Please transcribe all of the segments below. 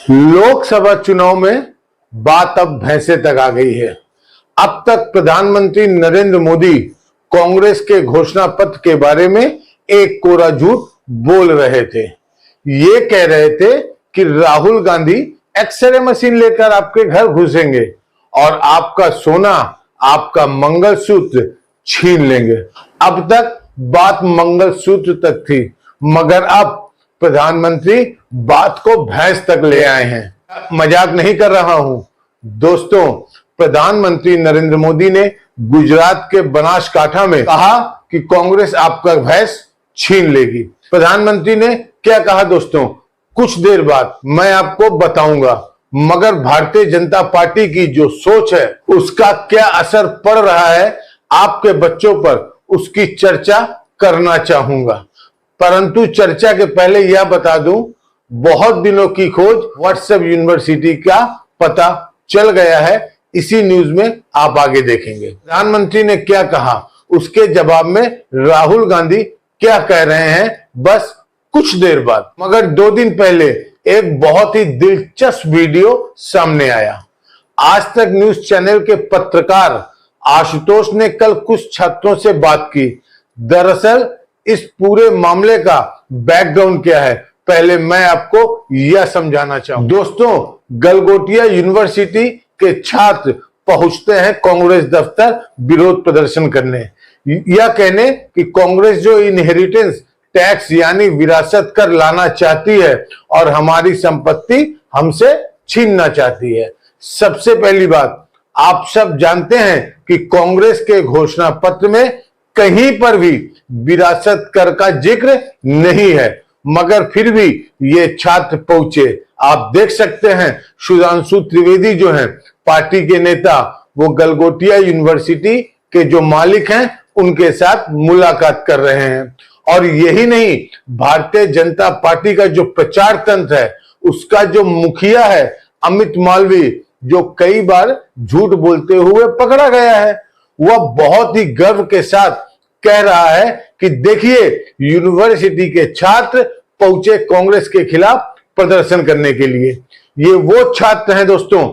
लोकसभा चुनाव में बात अब भैंसे तक आ गई है। अब तक प्रधानमंत्री नरेंद्र मोदी कांग्रेस के घोषणा पत्र के बारे में एक कोरा झूठ बोल रहे थे। ये कह रहे थे कि राहुल गांधी एक्सरे मशीन लेकर आपके घर घुसेंगे और आपका सोना, आपका मंगलसूत्र छीन लेंगे। अब तक बात मंगलसूत्र तक थी, मगर अब प्रधानमंत्री बात को भैंस तक ले आए हैं। मजाक नहीं कर रहा हूं दोस्तों। प्रधानमंत्री नरेंद्र मोदी ने गुजरात के बनासकांठा में कहा कि कांग्रेस आपका भैंस छीन लेगी। प्रधानमंत्री ने क्या कहा दोस्तों, कुछ देर बाद मैं आपको बताऊंगा, मगर भारतीय जनता पार्टी की जो सोच है उसका क्या असर पड़ रहा है आपके बच्चों पर, उसकी चर्चा करना चाहूंगा। परंतु चर्चा के पहले यह बता दूं, बहुत दिनों की खोज व्हाट्सएप यूनिवर्सिटी का पता चल गया है। इसी न्यूज में आप आगे देखेंगे प्रधानमंत्री ने क्या कहा, उसके जवाब में राहुल गांधी क्या कह रहे हैं, बस कुछ देर बाद। मगर 2 दिन पहले एक बहुत ही दिलचस्प वीडियो सामने आया। आज तक न्यूज चैनल के पत्रकार आशुतोष ने कल कुछ छात्रों से बात की। दरअसल इस पूरे मामले का बैकग्राउंड क्या है, पहले मैं आपको यह समझाना चाहूं। दोस्तों, गलगोटिया यूनिवर्सिटी के छात्र पहुंचते हैं कांग्रेस दफ्तर विरोध प्रदर्शन करने, यह कहने कि कांग्रेस जो इनहेरिटेंस टैक्स यानी विरासत कर लाना चाहती है और हमारी संपत्ति हमसे छीनना चाहती है। सबसे पहली बात, आप सब जानते हैं कि कांग्रेस के घोषणा पत्र में कहीं पर भी विरासत कर का जिक्र नहीं है, मगर फिर भी ये छात्र पहुंचे। आप देख सकते हैं सुधांशु त्रिवेदी जो हैं पार्टी के नेता, वो गलगोटिया यूनिवर्सिटी के जो मालिक हैं उनके साथ मुलाकात कर रहे हैं। और यही नहीं, भारतीय जनता पार्टी का जो प्रचार तंत्र है उसका जो मुखिया है अमित मालवीय, जो कई बार झूठ बोलते हुए पकड़ा गया है, वह बहुत ही गर्व के साथ कह रहा है कि देखिए यूनिवर्सिटी के छात्र पहुंचे कांग्रेस के खिलाफ प्रदर्शन करने के लिए। ये वो छात्र हैं दोस्तों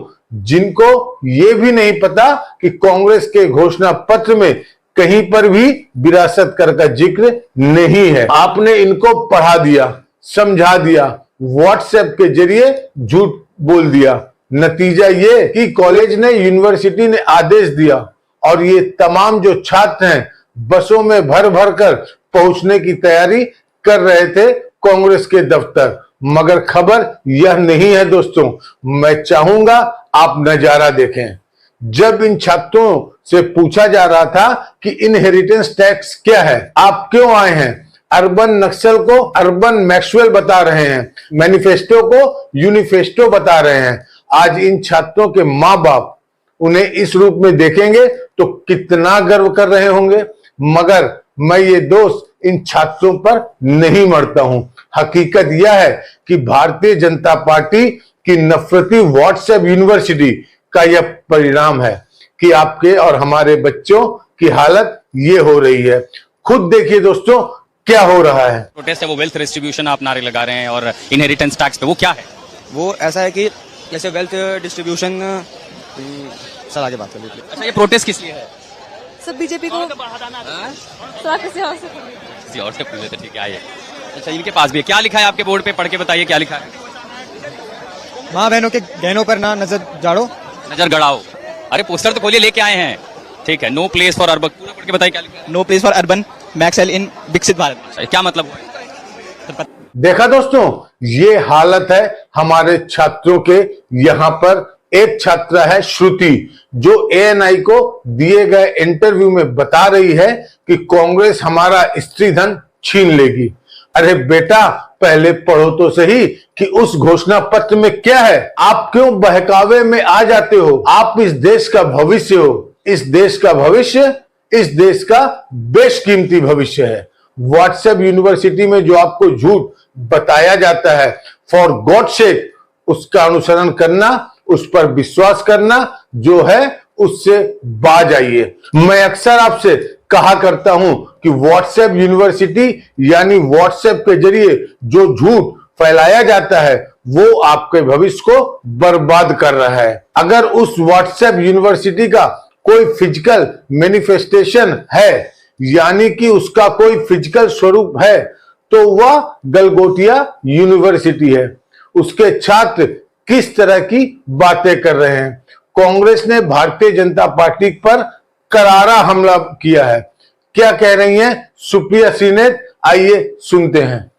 जिनको ये भी नहीं पता कि कांग्रेस के घोषणा पत्र में कहीं पर भी विरासत कर का जिक्र नहीं है। आपने इनको पढ़ा दिया, समझा दिया, व्हाट्सएप के जरिए झूठ बोल दिया। नतीजा ये कि कॉलेज ने, यूनिवर्सिटी ने आदेश दिया और ये तमाम जो छात्र हैं बसों में भर भर कर पहुंचने की तैयारी कर रहे थे कांग्रेस के दफ्तर। मगर खबर यह नहीं है दोस्तों, मैं चाहूंगा आप नजारा देखें। जब इन छात्रों से पूछा जा रहा था कि इनहेरिटेंस टैक्स क्या है, आप क्यों आए हैं, अर्बन नक्सल को अर्बन मैक्सवेल बता रहे हैं, मैनिफेस्टो को यूनिफेस्टो बता रहे हैं। आज इन छात्रों के माँ बाप उन्हें इस रूप में देखेंगे तो कितना गर्व कर रहे होंगे। मगर मैं ये दोस्त इन छात्रों पर नहीं मरता हूं। हकीकत यह है कि भारतीय जनता पार्टी की नफरती व्हाट्सएप यूनिवर्सिटी का यह परिणाम है कि आपके और हमारे बच्चों की हालत ये हो रही है। खुद देखिए दोस्तों क्या हो रहा है। प्रोटेस्ट है वो वेल्थ डिस्ट्रीब्यूशन आप नारे लगा रहे हैं और इनहेरिटेंस टैक्स पे, वो क्या है? वो ऐसा है कि जैसे वेल्थ डिस्ट्रीब्यूशन, सर आगे बात कर लीजिए। अच्छा, ये प्रोटेस्ट किस लिए है? सब बीजेपी को किसी और से पूछ लेते, ठीक है आइए। अच्छा, इनके पास भी है, क्या लिखा है आपके बोर्ड पे, पढ़ के बताइए क्या लिखा है। माँ बहनों के गहनों पर ना नजर जाड़ो, नजर गड़ाओ। अरे पोस्टर तो खोलिए, लेके आए हैं, ठीक है। नो प्लेस फॉर अर्बन, पूरा पढ़ के बताइए क्या लिखा है। नो प्लेस फॉर अर्बन मैक्सेल इन विकसित भारत। अच्छा, क्या मतलब हुआ? देखा दोस्तों, ये हालत है हमारे छात्रों के। यहां पर एक छात्रा है श्रुति, जो एएनआई को दिए गए इंटरव्यू में बता रही है कि कांग्रेस हमारा स्त्री धन छीन लेगी। अरे बेटा, पहले पढ़ो तो सही कि उस घोषणा पत्र में क्या है। आप क्यों बहकावे में आ जाते हो? आप इस देश का भविष्य हो। इस देश का भविष्य इस देश का बेशकीमती भविष्य है। व्हाट्सएप यूनिवर्सिटी में जो आपको झूठ बताया जाता है, फॉर गॉड सेक उसका अनुसरण करना, उस पर विश्वास करना जो है उससे बाज आइए। मैं अक्सर आपसे कहा करता हूं कि व्हाट्सएप यूनिवर्सिटी यानी व्हाट्सएप के जरिए जो झूठ फैलाया जाता है वो आपके भविष्य को बर्बाद कर रहा है। अगर उस व्हाट्सएप यूनिवर्सिटी का कोई फिजिकल मैनिफेस्टेशन है, यानी कि उसका कोई फिजिकल स्वरूप है, तो वह गलगोटिया यूनिवर्सिटी है। उसके छात्र किस तरह की बातें कर रहे हैं। कांग्रेस ने भारतीय जनता पार्टी पर करारा हमला किया है। क्या कह रही हैं सुप्रिया श्रीनेत, आइए सुनते हैं।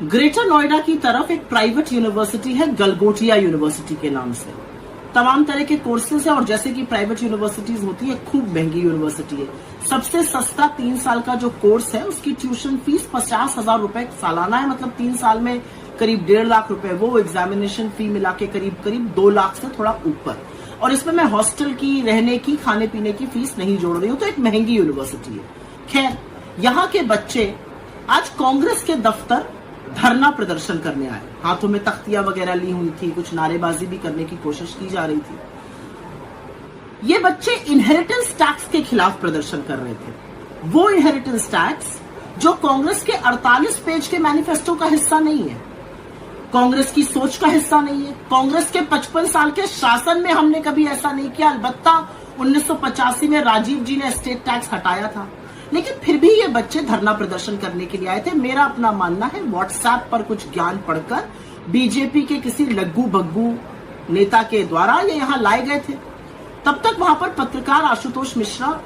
ग्रेटर नोएडा की तरफ एक प्राइवेट यूनिवर्सिटी है गलगोटिया यूनिवर्सिटी के नाम से। तमाम तरह के कोर्सेज है और जैसे कि प्राइवेट यूनिवर्सिटीज होती है, खूब महंगी यूनिवर्सिटी है। सबसे सस्ता 3 साल का जो कोर्स है उसकी ट्यूशन फीस 50,000 रुपए सालाना है, मतलब 3 साल में करीब 1.5 लाख रुपए। वो एग्जामिनेशन फी मिला के करीब 2 लाख से थोड़ा ऊपर। और इसमें मैं हॉस्टल की, रहने की, खाने पीने की फीस नहीं जोड़ रही हूँ, तो एक महंगी यूनिवर्सिटी है। खैर, यहाँ के बच्चे आज कांग्रेस के दफ्तर धरना प्रदर्शन करने आए। हाथों में तख्तियां वगैरह ली हुई थी, कुछ नारेबाजी भी करने की कोशिश की जा रही थी। ये बच्चे इनहेरिटेंस टैक्स के खिलाफ प्रदर्शन कर रहे थे। वो इनहेरिटेंस टैक्स जो कांग्रेस के 48 पेज के मैनिफेस्टो का हिस्सा नहीं है, कांग्रेस की सोच का हिस्सा नहीं है। कांग्रेस के 55 साल के शासन में हमने कभी ऐसा नहीं किया। अलबत्ता 1985 में राजीव जी ने एस्टेट टैक्स हटाया था, लेकिन फिर भी ये बच्चे धरना प्रदर्शन करने के लिए आए थे। मेरा अपना मानना है व्हाट्सएप पर कुछ ज्ञान पढ़कर बीजेपी के किसी लग्गू बग्गू नेता के द्वारा ये यहाँ लाए गए थे। तब तक वहां पर पत्रकार Ashutosh Mishra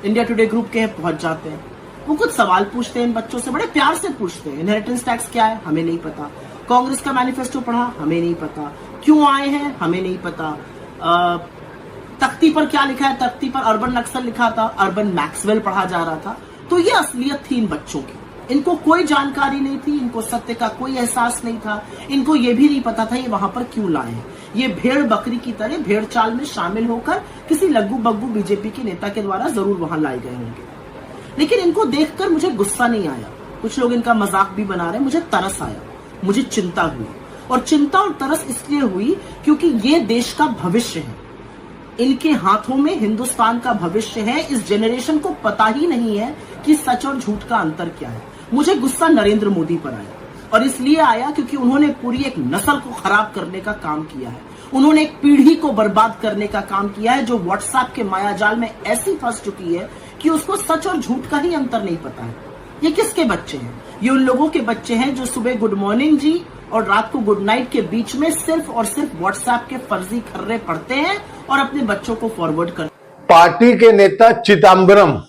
India today group के पहुंच जाते हैं। वो कुछ सवाल पूछते हैं इन बच्चों से, बड़े प्यार से पूछते हैं। इनहेरिटेंस टैक्स क्या है, हमें नहीं पता। कांग्रेस का मैनिफेस्टो पढ़ा, हमें नहीं पता। क्यों आए हैं, हमें नहीं पता। तख्ती पर क्या लिखा है, तख्ती पर अर्बन नक्सल लिखा था, अर्बन मैक्सवेल पढ़ा जा रहा था। तो ये असलियत थी इन बच्चों की। इनको कोई जानकारी नहीं थी, इनको सत्य का कोई एहसास नहीं था। इनको ये भी नहीं पता था ये वहां पर क्यों लाए हैं। ये भेड़ बकरी की तरह भेड़ चाल में शामिल होकर किसी लग्गू बग्गू बीजेपी के नेता के द्वारा जरूर वहां लाए गए होंगे। लेकिन इनको देखकर मुझे गुस्सा नहीं आया। कुछ लोग इनका मजाक भी बना रहे, मुझे तरस आया, मुझे चिंता हुई। और चिंता और तरस इसलिए हुई क्योंकि ये देश का भविष्य है। इनके हाथों में हिंदुस्तान का भविष्य है। इस जनरेशन को पता ही नहीं है कि सच और झूठ का अंतर क्या है। मुझे गुस्सा नरेंद्र मोदी पर आया, और इसलिए आया क्योंकि उन्होंने पूरी एक नस्ल को खराब करने का काम किया है। उन्होंने एक पीढ़ी को बर्बाद करने का काम किया है, जो व्हाट्सएप के मायाजाल में ऐसी फंस चुकी है कि उसको सच और झूठ का ही अंतर नहीं पता है। ये किसके बच्चे हैं? ये उन लोगों के बच्चे हैं जो सुबह गुड मॉर्निंग जी और रात को गुड नाइट के बीच में सिर्फ और सिर्फ व्हाट्सएप के फर्जी खर्रे पढ़ते हैं और अपने बच्चों को फॉरवर्ड करते हैं। पार्टी के नेता चिदंबरम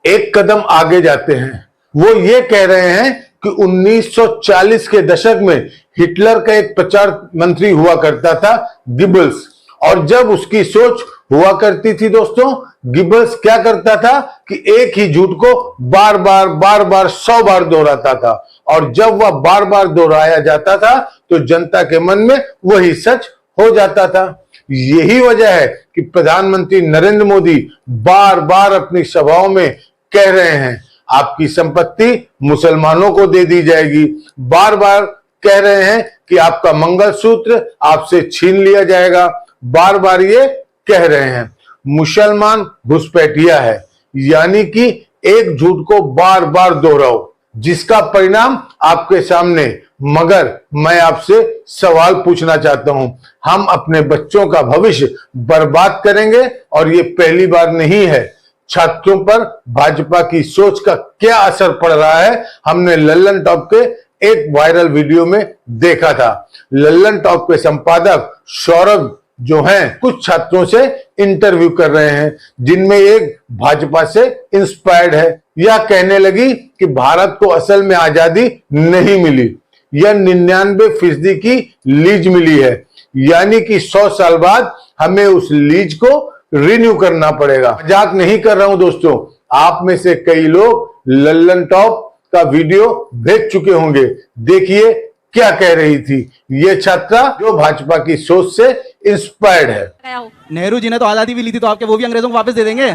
एक कदम आगे जाते हैं। वो ये कह रहे हैं कि 1940 के दशक में हिटलर का एक प्रचार मंत्री हुआ करता था, गिबल्स। और जब उसकी सोच हुआ करती थी दोस्तों, गिबल्स क्या करता था कि एक ही झूठ को बार बार 100 बार दोहराता था। और जब वह बार बार दोहराया जाता था तो जनता के मन में वही सच हो जाता था। यही वजह है कि प्रधानमंत्री नरेंद्र मोदी बार बार अपनी सभाओं में कह रहे हैं आपकी संपत्ति मुसलमानों को दे दी जाएगी। बार बार कह रहे हैं कि आपका मंगलसूत्र आपसे छीन लिया जाएगा। बार बार ये कह रहे हैं। मुसलमान घुसपैठिया है, यानी कि एक झूठ को बार बार दोहराओ, जिसका परिणाम आपके सामने। मगर मैं आपसे सवाल पूछना चाहता हूं, हम अपने बच्चों का भविष्य बर्बाद करेंगे और ये पहली बार नहीं है। छात्रों पर भाजपा की सोच का क्या असर पड़ रहा है, हमने लल्लन टॉप के एक वायरल वीडियो में देखा था। लल्लन टॉप के संपादक सौरभ जो हैं कुछ छात्रों से इंटरव्यू कर रहे हैं, जिनमें एक भाजपा से इंस्पायर्ड है। यह कहने लगी कि भारत को असल में आजादी नहीं मिली, यह 99% की लीज मिली है, यानी कि 100 साल बाद हमें उस लीज को रिन्यू करना पड़ेगा। मजाक नहीं कर रहा हूं दोस्तों, आप में से कई लोग लल्लन टॉप का वीडियो देख चुके होंगे। देखिए क्या कह रही थी ये छात्रा जो भाजपा की सोच से इंस्पायर्ड है। नेहरू जी ने तो आजादी भी ली थी, तो आपके वो भी अंग्रेजों को वापस दे देंगे?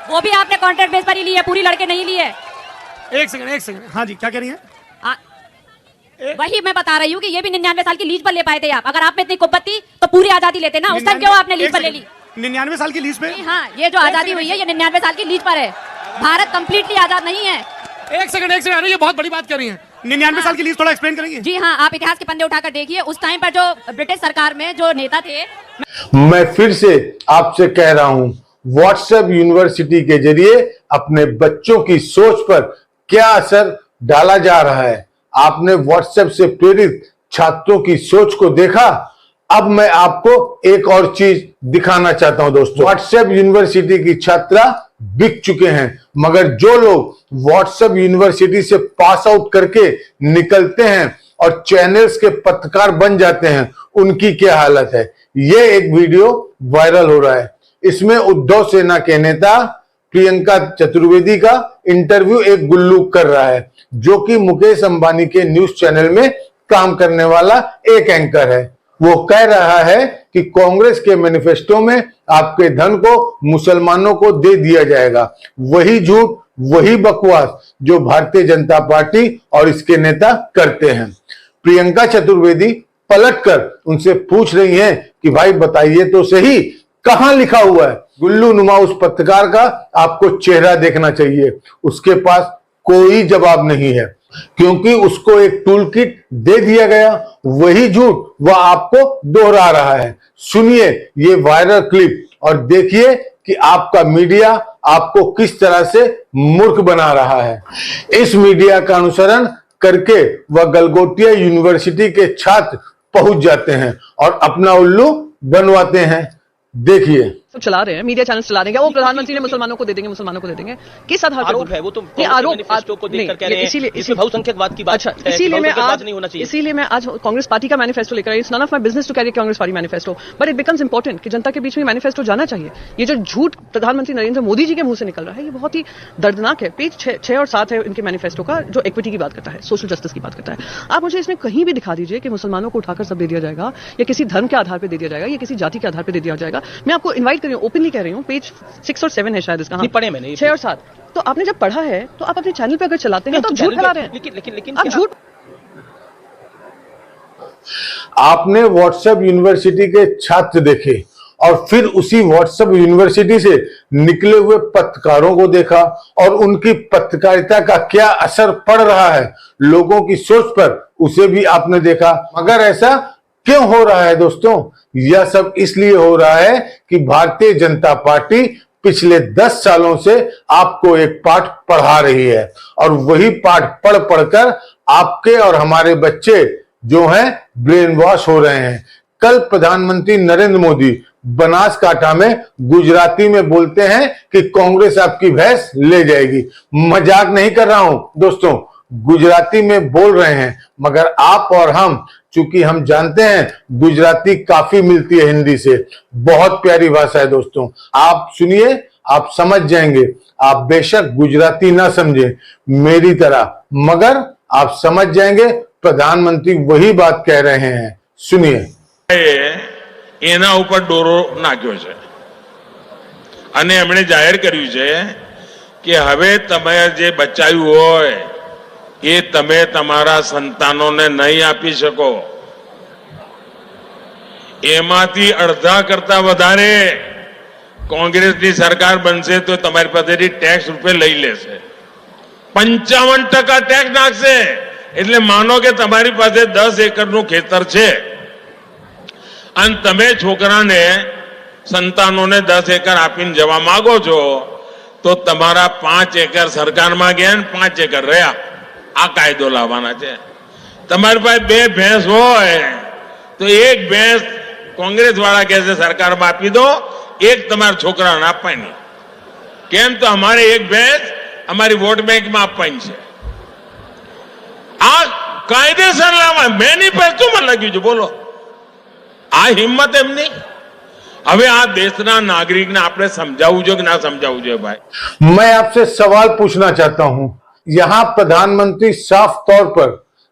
वो भी आपने कॉन्ट्रैक्ट बेस पर ही ली है, पूरी लड़के नहीं ली है। एक सेकंड। हाँ जी, क्या कह रही हैं? वही मैं बता रही हूँ कि ये भी 99 साल की लीज पर ले पाए थे आप। अगर आप में इतनी कुब्बत थी तो पूरी आजादी लेते ना। उस टाइम क्यों आपने लीज पर ले ली? 99 साल की लीज पे? हाँ, ये जो आजादी हुई है ये 99 साल की लीज पर है। भारत कंप्लीटली आजाद नहीं है। एक सेकंड, अरे ये बहुत बड़ी बात कर रही हैं। 99 साल की लीज थोड़ा एक्सप्लेन करेंगे? जी हाँ, आप इतिहास के पन्ने उठाकर देखिए, उस टाइम पर जो ब्रिटिश सरकार में जो नेता थे, मैं फिर से आपसे कह रहा हूं, व्हाट्सएप यूनिवर्सिटी के जरिए अपने बच्चों की सोच पर क्या असर डाला जा रहा है। आपने व्हाट्सएप से प्रेरित छात्रों की सोच को देखा। अब मैं आपको एक और चीज दिखाना चाहता हूं दोस्तों। व्हाट्सएप यूनिवर्सिटी की छात्रा बिक चुके हैं, मगर जो लोग व्हाट्सएप यूनिवर्सिटी से पास आउट करके निकलते हैं और चैनल्स के पत्रकार बन जाते हैं, उनकी क्या हालत है। ये एक वीडियो वायरल हो रहा है। इसमें उद्धव सेना के नेता प्रियंका चतुर्वेदी का इंटरव्यू एक गुल्लू कर रहा है, जो कि मुकेश अंबानी के न्यूज चैनल में काम करने वाला एक एंकर है। वो कह रहा है कि कांग्रेस के मैनिफेस्टो में आपके धन को मुसलमानों को दे दिया जाएगा। वही झूठ, वही बकवास जो भारतीय जनता पार्टी और इसके नेता करते हैं। प्रियंका चतुर्वेदी पलटकर उनसे पूछ रही हैं कि भाई बताइए तो सही, कहां लिखा हुआ है। गुल्लू नुमा उस पत्रकार का आपको चेहरा देखना चाहिए, उसके पास कोई जवाब नहीं है, क्योंकि उसको एक टूल किट दे दिया गया। वही झूठ वह आपको दोहरा रहा है। सुनिए ये वायरल क्लिप और देखिए कि आपका मीडिया आपको किस तरह से मूर्ख बना रहा है। इस मीडिया का अनुसरण करके वह गलगोटिया यूनिवर्सिटी के छात्र पहुंच जाते हैं और अपना उल्लू बनवाते हैं। देखिए, सब चला रहे हैं, मीडिया चैनल चला देंगे, वो प्रधानमंत्री ने मुसलमानों को दे देंगे, मुसलमानों को दे देंगे। किस आधार पर आरोप है वो? तो आरोप मैनिफेस्टो को देखकर कह रहे हैं इसीलिए इसमें बहुसंख्यकवाद की बात अच्छा, है, इसीलिए मैं बहुसंख्यकवाद आज नहीं होना चाहिए। इसीलिए मैं आज कांग्रेस पार्टी का मैनिफेस्टो लेकर आई। It's none of my business to carry Congress party manifesto, but it becomes important कि जनता के बीच में मैनिफेस्टो जाना चाहिए। ये जो झूठ प्रधानमंत्री नरेंद्र मोदी जी के मुंह से निकल रहा है, ये बहुत ही दर्दनाक है। पेज 6 और 7 है इनके मैनिफेस्टो का, जो इक्विटी की बात करता है, सोशल जस्टिस की बात करता है। आप मुझे इसमें कहीं भी दिखा दीजिए कि मुसलमानों को उठाकर सब दे दिया जाएगा, या किसी धर्म के आधार पर दे दिया जाएगा, या किसी जाति के आधार पर दे दिया जाएगा। मैं आपको इन्वाइट कर रही हूँ, ओपनली कह रही हूँ, पेज 6 और 7 है शायद इसका। नहीं पढ़े मैंने 6 और 7। तो आपने जब पढ़ा है तो आप अपने चैनल पे अगर चलाते हैं तो आप झूठ फैला रहे हैं। लेकिन आप झूठ। आपने व्हाट्सएप यूनिवर्सिटी के छात्र देखे और फिर उसी व्हाट्सएप यूनिवर्सिटी से निकले हुए पत्रकारों को देखा और उनकी पत्रकारिता का क्या असर पड़ रहा है लोगों की सोच पर, उसे भी आपने देखा। मगर ऐसा क्यों हो रहा है दोस्तों? यह सब इसलिए हो रहा है कि भारतीय जनता पार्टी पिछले 10 सालों से आपको एक पाठ पढ़ा रही है और वही पाठ पढ़ पढ़कर आपके और हमारे बच्चे जो हैं ब्रेन वॉश हो रहे हैं। कल प्रधानमंत्री नरेंद्र मोदी बनासकांठा में गुजराती में बोलते हैं कि कांग्रेस आपकी भैंस ले जाएगी। मजाक नहीं कर रहा हूं दोस्तों, गुजराती में बोल रहे हैं, मगर आप और हम, चूंकि हम जानते हैं गुजराती काफी मिलती है हिंदी से, बहुत प्यारी भाषा है दोस्तों। आप सुनिए, आप समझ जाएंगे। आप बेशक गुजराती ना समझे मेरी तरह, मगर आप समझ जाएंगे प्रधानमंत्री वही बात कह रहे हैं। सुनिए। એના ઉપર ડોરો નાખ્યો છે અને એમણે જાહેર કર્યું છે કે હવે તમે જે બચાવ્યું હોય એ તમે તમારા સંતાનોને નહીં આપી શકો। એમાંથી અડધા કરતા વધારે કોંગ્રેસની સરકાર બનશે તો તમારી પાસેથી ટેક્સ રૂપે લઈ લેશે। 55% ટેક્સ નાખશે। એટલે માનો કે તમારી પાસે 10 એકરનું ખેતર છે અને તમે છોકરાને સંતાનોને 10 એકર આપીને જવા માંગો છો તો તમારા 5 એકર સરકારમાં ગયા ને 5 એકર રહ્યા। આ કાયદો લાવવાના છે। તમારી પાસે 2 ભેંસ હોય તો એક ભેંસ કોંગ્રેસ વાળા કહે છે સરકારમાં આપી દો, એક તમારા છોકરાને આપવાની। કેમ? તો અમારે એક ભેંસ અમારી વોટ બેંકમાં આપવાની છે। આ કાયદેસર લાવવા મેનિફેસ્ટોમાં લખ્યું છે। બોલો, આ હિંમત એમની? હવે આ દેશના નાગરિકને આપણે સમજાવવું જોઈએ કે ના સમજાવવું જોઈએ? ભાઈ, मैं आपसे सवाल पूछना चाहता हूं। यहां प्रधानमंत्री साफ तौर पर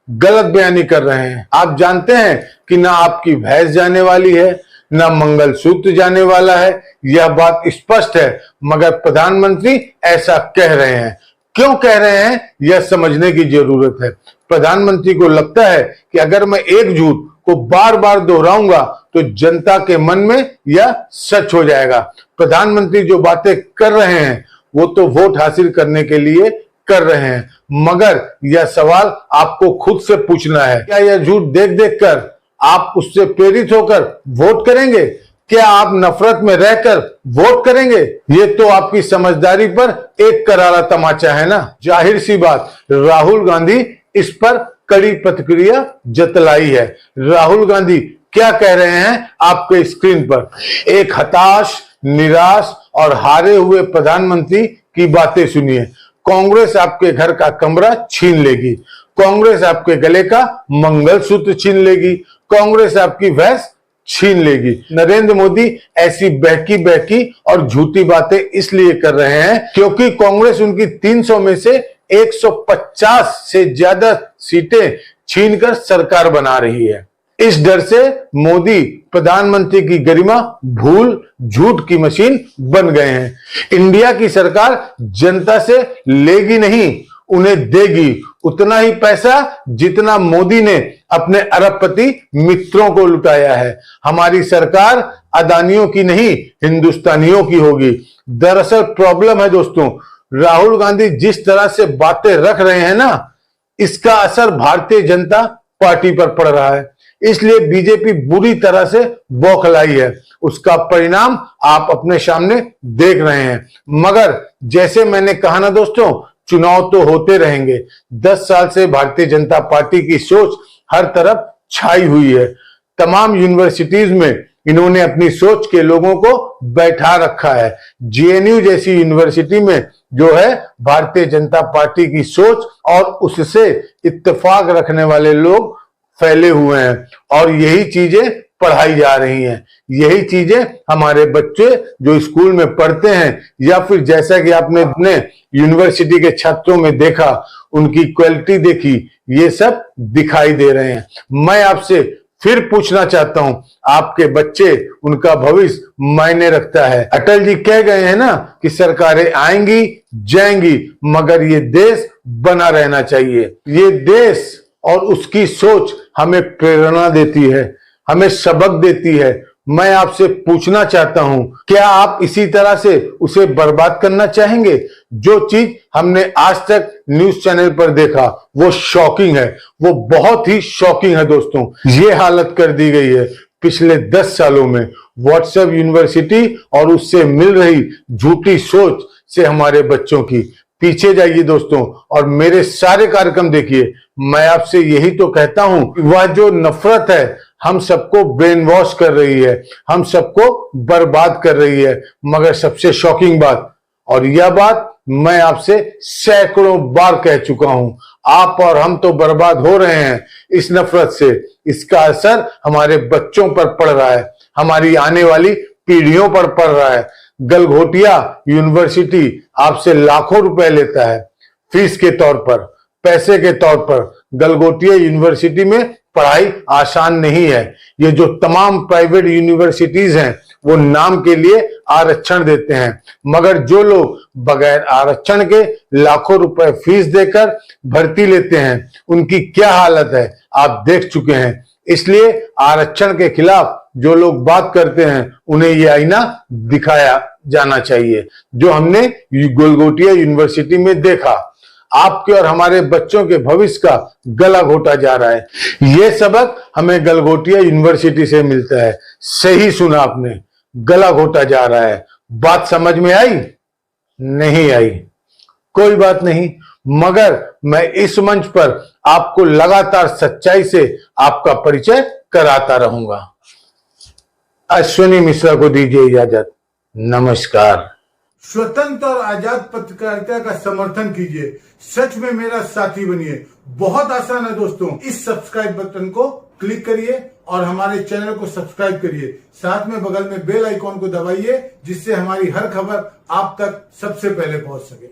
गलत बयानी कर रहे हैं। आप जानते हैं कि ना आपकी भैंस जाने वाली है, ना मंगलसूत्र जाने वाला है, यह बात स्पष्ट है, मगर प्रधानमंत्री ऐसा कह रहे हैं। क्यों कह रहे हैं यह समझने की जरूरत है। प्रधानमंत्री को लगता है कि अगर मैं एक झूठ को बार बार दोहराऊंगा तो जनता के मन में यह सच हो जाएगा। प्रधानमंत्री जो बातें कर रहे हैं वो तो वोट हासिल करने के लिए कर रहे हैं, मगर यह सवाल आपको खुद से पूछना है, क्या यह झूठ देख देख कर आप उससे प्रेरित होकर वोट करेंगे? क्या आप नफरत में रहकर वोट करेंगे? ये तो आपकी समझदारी पर एक करारा तमाचा है ना। जाहिर सी बात, राहुल गांधी इस पर कड़ी प्रतिक्रिया जतलाई है। राहुल गांधी क्या कह रहे हैं आपके स्क्रीन पर? एक हताश, निराश और हारे हुए प्रधानमंत्री की बातें सुनिए। कांग्रेस आपके घर का कमरा छीन लेगी, कांग्रेस आपके गले का मंगलसूत्र छीन लेगी, कांग्रेस आपकी भैंस छीन लेगी। नरेंद्र मोदी ऐसी बहकी बहकी और झूठी बातें इसलिए कर रहे हैं क्योंकि कांग्रेस उनकी 300 में से 150 से ज्यादा सीटें छीनकर सरकार बना रही है। इस डर से मोदी प्रधानमंत्री की गरिमा भूल झूठ की मशीन बन गए हैं। इंडिया की सरकार जनता से लेगी नहीं, उन्हें देगी उतना ही पैसा जितना मोदी ने अपने अरबपति मित्रों को लुटाया है। हमारी सरकार अदानियों की नहीं, हिंदुस्तानियों की होगी। दरअसल प्रॉब्लम है दोस्तों, राहुल गांधी जिस तरह से बातें रख रहे हैं ना, इसका असर भारतीय जनता पार्टी पर पड़ रहा है। इसलिए बीजेपी बुरी तरह से बौखलाई है। उसका परिणाम आप अपने सामने देख रहे हैं। मगर जैसे मैंने कहा ना दोस्तों, चुनाव तो होते रहेंगे। 10 साल से भारतीय जनता पार्टी की सोच हर तरफ छाई हुई है। तमाम यूनिवर्सिटीज में इन्होंने अपनी सोच के लोगों को बैठा रखा है। जेएनयू जैसी यूनिवर्सिटी में जो है भारतीय जनता पार्टी की सोच और उससे इत्तेफाक रखने वाले लोग फैले हुए हैं और यही चीजें पढ़ाई जा रही हैं। यही चीजें हमारे बच्चे जो स्कूल में पढ़ते हैं या फिर जैसा कि आपने अपने यूनिवर्सिटी के छात्रों में देखा, उनकी क्वालिटी देखी, ये सब दिखाई दे रहे हैं। मैं आपसे फिर पूछना चाहता हूं, आपके बच्चे, उनका भविष्य मायने रखता है। अटल जी कह गए हैं ना कि सरकारें आएंगी जाएंगी मगर ये देश बना रहना चाहिए। ये देश और उसकी सोच हमें प्रेरणा देती है, हमें सबक देती है। मैं आपसे पूछना चाहता हूं, क्या आप इसी तरह से उसे बर्बाद करना चाहेंगे? जो चीज हमने आज तक न्यूज चैनल पर देखा वो शॉकिंग है, वो बहुत ही शॉकिंग है दोस्तों। ये हालत कर दी गई है पिछले 10 सालों में व्हाट्सएप यूनिवर्सिटी और उससे मिल रही झूठी सोच से हमारे बच्चों की। पीछे जाइए दोस्तों और मेरे सारे कार्यक्रम देखिए। मैं आपसे यही तो कहता हूं, वह जो नफरत है हम सबको ब्रेन वॉश कर रही है, हम सबको बर्बाद कर रही है। मगर सबसे शॉकिंग बात, और यह बात मैं आपसे सैकड़ों बार कह चुका हूं, आप और हम तो बर्बाद हो रहे हैं इस नफरत से। इसका असर हमारे बच्चों पर पड़ रहा है, हमारी आने वाली पीढ़ियों पर पड़ रहा है। गलघोटिया यूनिवर्सिटी आपसे लाखों रुपए लेता है फीस के तौर पर, पैसे के तौर पर। गलघोटिया यूनिवर्सिटी में पढ़ाई आसान नहीं है। ये जो तमाम प्राइवेट यूनिवर्सिटीज हैं वो नाम के लिए आरक्षण देते हैं, मगर जो लोग बगैर आरक्षण के लाखों रुपए फीस देकर भर्ती लेते हैं उनकी क्या हालत है आप देख चुके हैं। इसलिए आरक्षण के खिलाफ जो लोग बात करते हैं उन्हें ये आईना दिखाया जाना चाहिए जो हमने गलघोटिया यूनिवर्सिटी में देखा। आपके और हमारे बच्चों के भविष्य का गला घोटा जा रहा है। यह सबक हमें गलघोटिया यूनिवर्सिटी से मिलता है। सही सुना आपने, गला घोटा जा रहा है। बात समझ में आई? नहीं आई, कोई बात नहीं, मगर मैं इस मंच पर आपको लगातार सच्चाई से आपका परिचय कराता रहूंगा। अश्विनी मिश्रा को दीजिए इजाजत। नमस्कार। स्वतंत्र और आजाद पत्रकारिता का समर्थन कीजिए, सच में मेरा साथी बनिए। बहुत आसान है दोस्तों, इस सब्सक्राइब बटन को क्लिक करिए और हमारे चैनल को सब्सक्राइब करिए। साथ में बगल में बेल आइकॉन को दबाइए जिससे हमारी हर खबर आप तक सबसे पहले पहुंच सके।